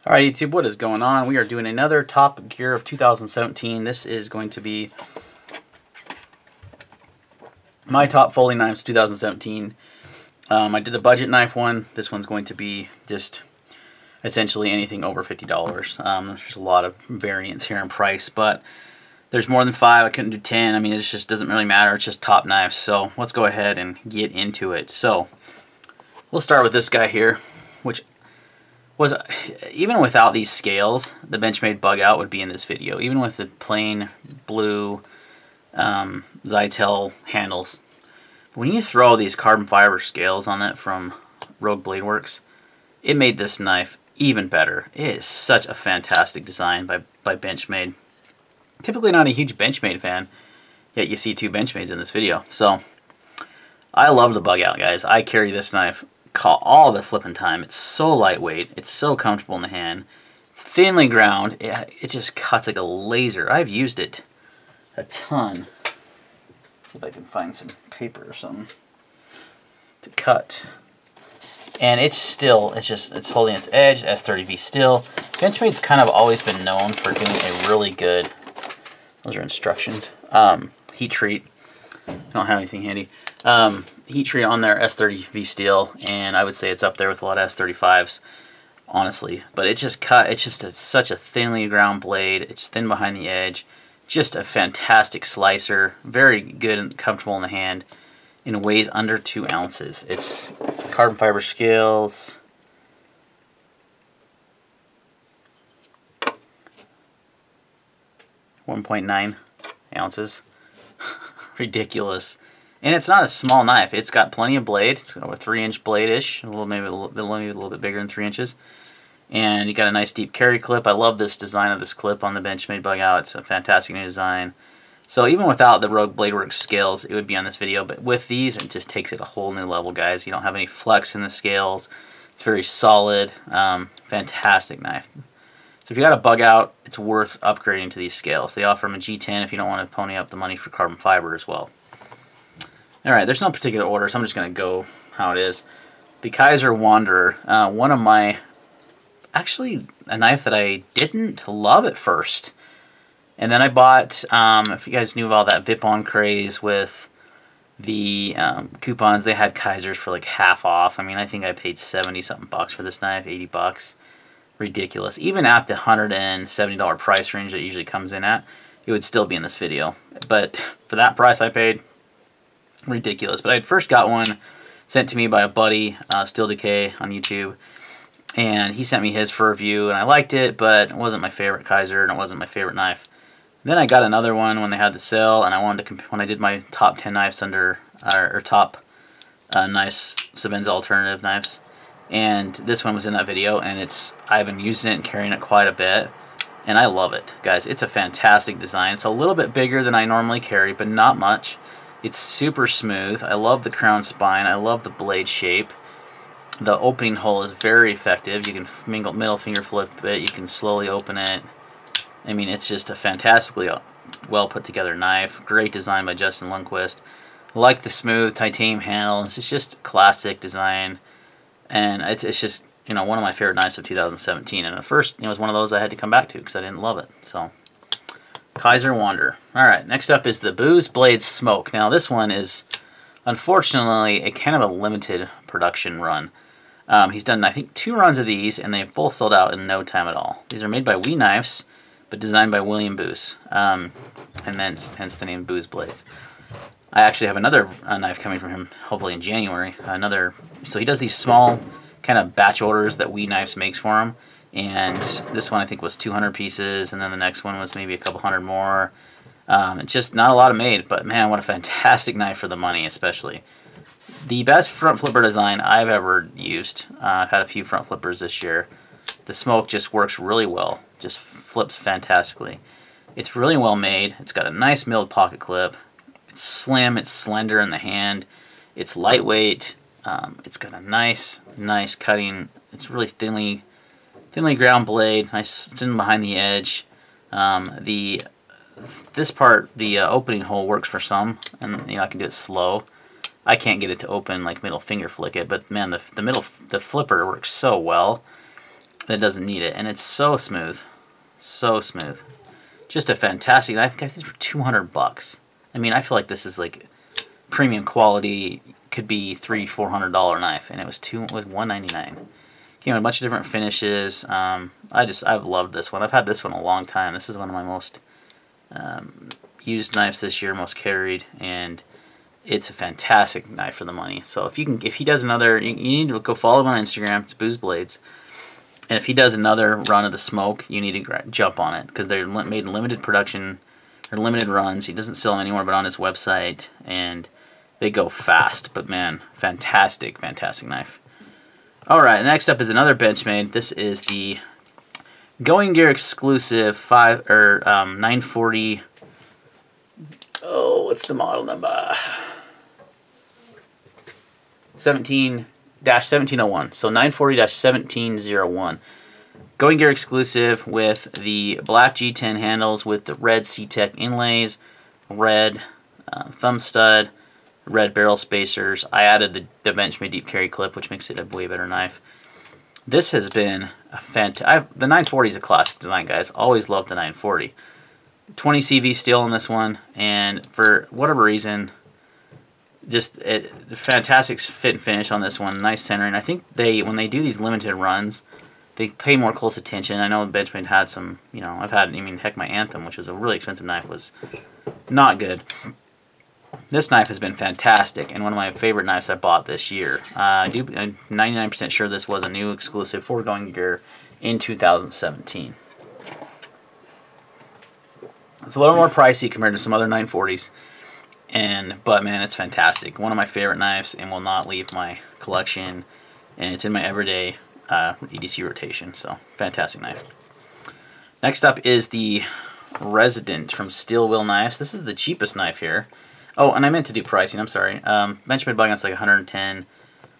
Alright YouTube, what is going on? We are doing another Top Gear of 2017. This is going to be my top folding knives 2017. I did a budget knife one. This one's going to be just essentially anything over $50. There's a lot of variance here in price, but there's more than 5. I couldn't do 10. I mean, it just doesn't really matter. It's just top knives. So let's go ahead and get into it. So we'll start with this guy here, which was, even without these scales, the Benchmade bugout would be in this video. Even with the plain blue Zytel handles. When you throw these carbon fiber scales on it from Rogue Blade Works, it made this knife even better. It is such a fantastic design by Benchmade. Typically not a huge Benchmade fan, yet you see 2 Benchmades in this video. So I love the bugout, guys. I carry this knife all the flipping time. It's so lightweight. It's so comfortable in the hand. It's thinly ground. It just cuts like a laser. I've used it a ton. See if I can find some paper or something to cut. And it's holding its edge. S30V still. Benchmade's kind of always been known for doing a really good, those are instructions, heat treat. I don't have anything handy. Heat treat on their S30V steel, and I would say it's up there with a lot of S35s, honestly. But it's just such a thinly ground blade. It's thin behind the edge. Just a fantastic slicer. Very good and comfortable in the hand. And it weighs under 2 ounces. It's carbon fiber scales. .9 ounces. Ridiculous. And it's not a small knife. It's got plenty of blade. It's got a 3-inch blade-ish, maybe a little bit bigger than 3 inches. And you got a nice deep carry clip. I love this design of this clip on the Benchmade bugout. It's a fantastic new design. So even without the Rogue Blade Works scales, it would be on this video. But with these, it just takes it a whole new level, guys. You don't have any flex in the scales. It's very solid. Fantastic knife. So if you got a bugout, it's worth upgrading to these scales. They offer them a G10 if you don't want to pony up the money for carbon fiber as well. Alright, there's no particular order, so I'm just going to go how it is. The Kizer Wanderer, one of my, actually a knife that I didn't love at first. And then I bought, if you guys knew about that Vip-On craze with the coupons, they had Kizers for like half off. I mean, I think I paid 70-something bucks for this knife, 80 bucks. Ridiculous. Even at the $170 price range that it usually comes in at, it would still be in this video. But for that price I paid, ridiculous. But I had first got one sent to me by a buddy, Steel Decay on YouTube, and he sent me his for review, and I liked it, but it wasn't my favorite Kizer, and it wasn't my favorite knife. Then I got another one when they had the sale, and I wanted to when I did my top 10 knives under, or top nice Sebenza alternative knives, and this one was in that video, and I've been using it and carrying it quite a bit, and I love it, guys. It's a fantastic design. It's a little bit bigger than I normally carry, but not much. It's super smooth. I love the crown spine. I love the blade shape. The opening hole is very effective. You can middle finger flip it. You can slowly open it. I mean, it's just a fantastically well put together knife. Great design by Justin Lundquist. I like the smooth titanium handle. It's just classic design. And it's just, you know, one of my favorite knives of 2017. And at first, it was one of those I had to come back to because I didn't love it. So, Kizer Wanderer. Alright, next up is the Booz Blade Smoke. Now, this one is, unfortunately, a kind of a limited production run. He's done, I think, 2 runs of these, and they both sold out in no time at all. These are made by We Knives, but designed by William Booz. And then, hence the name Booz Blades. I actually have another knife coming from him, hopefully in January. So he does these small kind of batch orders that We Knives makes for him. And this one I think was 200 pieces, and then the next one was maybe a couple hundred more. It's just not a lot of made, but man, what a fantastic knife for the money, especially. The best front flipper design I've ever used. I've had a few front flippers this year. The smoke just works really well, just flips fantastically. It's really well made. It's got a nice milled pocket clip. It's slim, it's slender in the hand. It's lightweight. It's got a nice cutting. It's really thinly ground blade, nice thin behind the edge. This part, the opening hole works for some, and you know I can do it slow. I can't get it to open like middle finger flick it, but man, the flipper works so well. that doesn't need it, and it's so smooth, so smooth. Just a fantastic knife, guys. These were $200. I mean, I feel like this is like premium quality. Could be $300-400 knife, and it was $199. Came with a bunch of different finishes. I've loved this one. I've had this one a long time. This is one of my most used knives this year, most carried, and it's a fantastic knife for the money. So if he does another, you need to go follow him on Instagram. It's Booz Blades. And if he does another run of the smoke, you need to jump on it, because they're made in limited production or limited runs. He doesn't sell them anywhere but on his website, and they go fast. But man, fantastic, fantastic knife. All right, next up is another Benchmade. This is the Going Gear exclusive 940. Oh, what's the model number? 17-1701. So 940-1701. Going Gear exclusive with the black G10 handles with the red C-Tech inlays, red thumb stud, red barrel spacers. I added the Benchmade deep carry clip, which makes it a way better knife. This has been a fantastic. The 940 is a classic design, guys. Always loved the 940. 20 CV steel on this one, and for whatever reason, just fantastic fit and finish on this one. Nice centering. I think when they do these limited runs, they pay more close attention. I know Benchmade had some, I've had, heck, my Anthem, which was a really expensive knife, was not good. This knife has been fantastic, and one of my favorite knives I bought this year. I'm 99% sure this was a new exclusive for Going Gear in 2017. It's a little more pricey compared to some other 940s, but man, it's fantastic. One of my favorite knives, and will not leave my collection, and it's in my everyday EDC rotation. So fantastic knife. Next up is the Resident from Steel Wheel Knives. This is the cheapest knife here. Oh, and I meant to do pricing. I'm sorry. Benchmade bugout's like 110.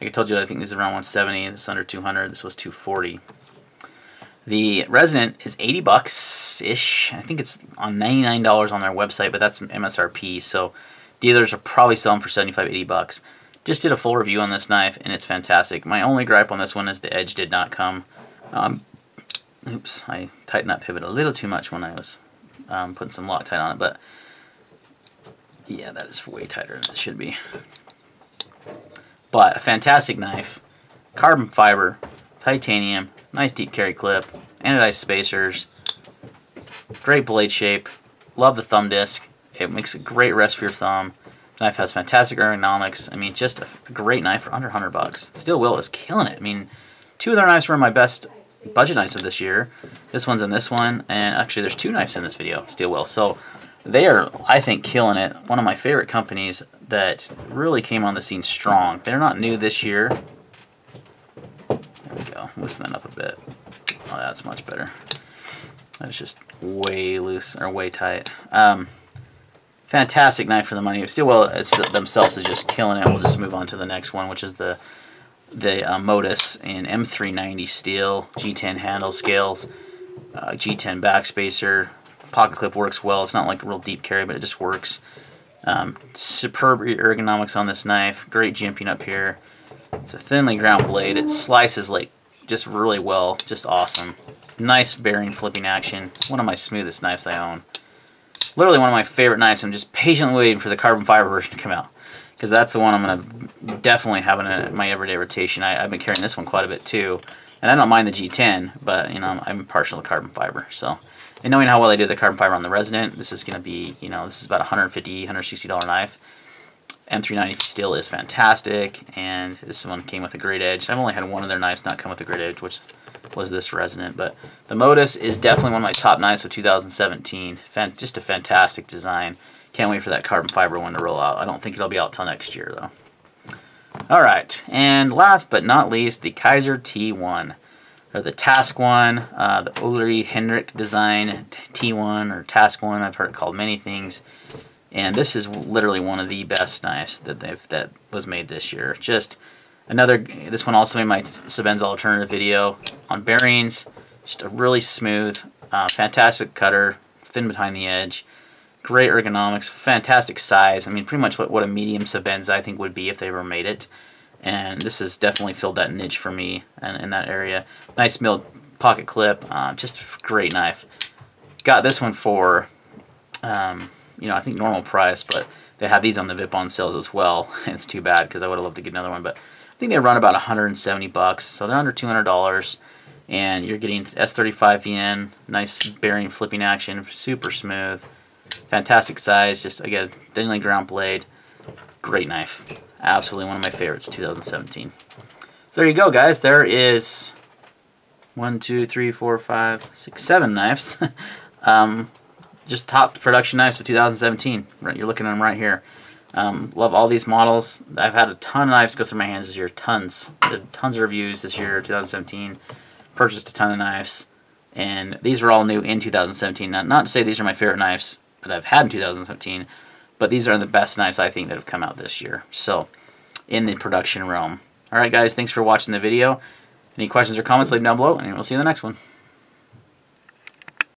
Like I told you, I think this is around 170. This is under 200. This was 240. The Resident is $80-ish. I think it's on $99 on their website, but that's MSRP. So dealers are probably selling for $75-80. Just did a full review on this knife, and it's fantastic. My only gripe on this one is the edge did not come. Oops, I tightened that pivot a little too much when I was putting some Loctite on it, but yeah, that is way tighter than it should be. But a fantastic knife. Carbon fiber, titanium, nice deep carry clip, anodized spacers, great blade shape. Love the thumb disc. It makes a great rest for your thumb. The knife has fantastic ergonomics. I mean, just a great knife for under $100. Steel Wheel is killing it. I mean, two of their knives were my best budget knives of this year. This one's in this one, and actually there's two knives in this video, Steel Wheel. So they are, I think, killing it. One of my favorite companies that really came on the scene strong. They're not new this year. There we go. Loosen that up a bit. Oh, that's much better. That's just way loose, or way tight. Fantastic knife for the money. Steel Wheel themselves is just killing it. We'll just move on to the next one, which is the Modus in M390 steel, G10 handle scales, G10 backspacer. Pocket clip works well. It's not like a real deep carry, but it just works. Superb ergonomics on this knife. Great jimping up here. It's a thinly ground blade. It slices like just really well. Just awesome. Nice bearing flipping action. One of my smoothest knives I own. Literally one of my favorite knives. I'm just patiently waiting for the carbon fiber version to come out, because that's the one I'm going to definitely have in my everyday rotation. I've been carrying this one quite a bit too. And I don't mind the G10, but I'm partial to carbon fiber. So, and knowing how well they did the carbon fiber on the Resident, this is going to be, this is about $150, $160 knife. M390 steel is fantastic, and this one came with a great edge. I've only had one of their knives not come with a great edge, which was this Resident. But the Modus is definitely one of my top knives of 2017. Just a fantastic design. Can't wait for that carbon fiber one to roll out. I don't think it'll be out till next year, though. Alright, and last but not least, the Kizer T1, or the Task 1, the Ulrich Hendrik design T1, or Task 1, I've heard it called many things. And this is literally one of the best knives that was made this year. Just another, this one also made my Sebenza alternative video on bearings. Just a really smooth, fantastic cutter, thin behind the edge. Great ergonomics, fantastic size. I mean, pretty much what a medium Sebenza I think would be if they ever made it. And this has definitely filled that niche for me in that area. Nice milled pocket clip. Just a great knife. Got this one for, you know, I think normal price, but they have these on the VIP-on sales as well. And it's too bad because I would have loved to get another one, but I think they run about 170 bucks, so they're under $200. And you're getting S35 VN, nice bearing flipping action, super smooth, fantastic size. Just again, thinly ground blade, great knife. Absolutely one of my favorites of 2017. So there you go, guys. There is 1, 2, 3, 4, 5, 6, 7 knives. Just top production knives of 2017. Right, you're looking at them right here. Love all these models. I've had a ton of knives go through my hands this year. Tons. Did tons of reviews this year, 2017. Purchased a ton of knives. And these are all new in 2017. Not to say these are my favorite knives that I've had in 2017, but these are the best knives I think that have come out this year. So, in the production realm. Alright guys, thanks for watching the video. Any questions or comments, leave them down below, and we'll see you in the next one.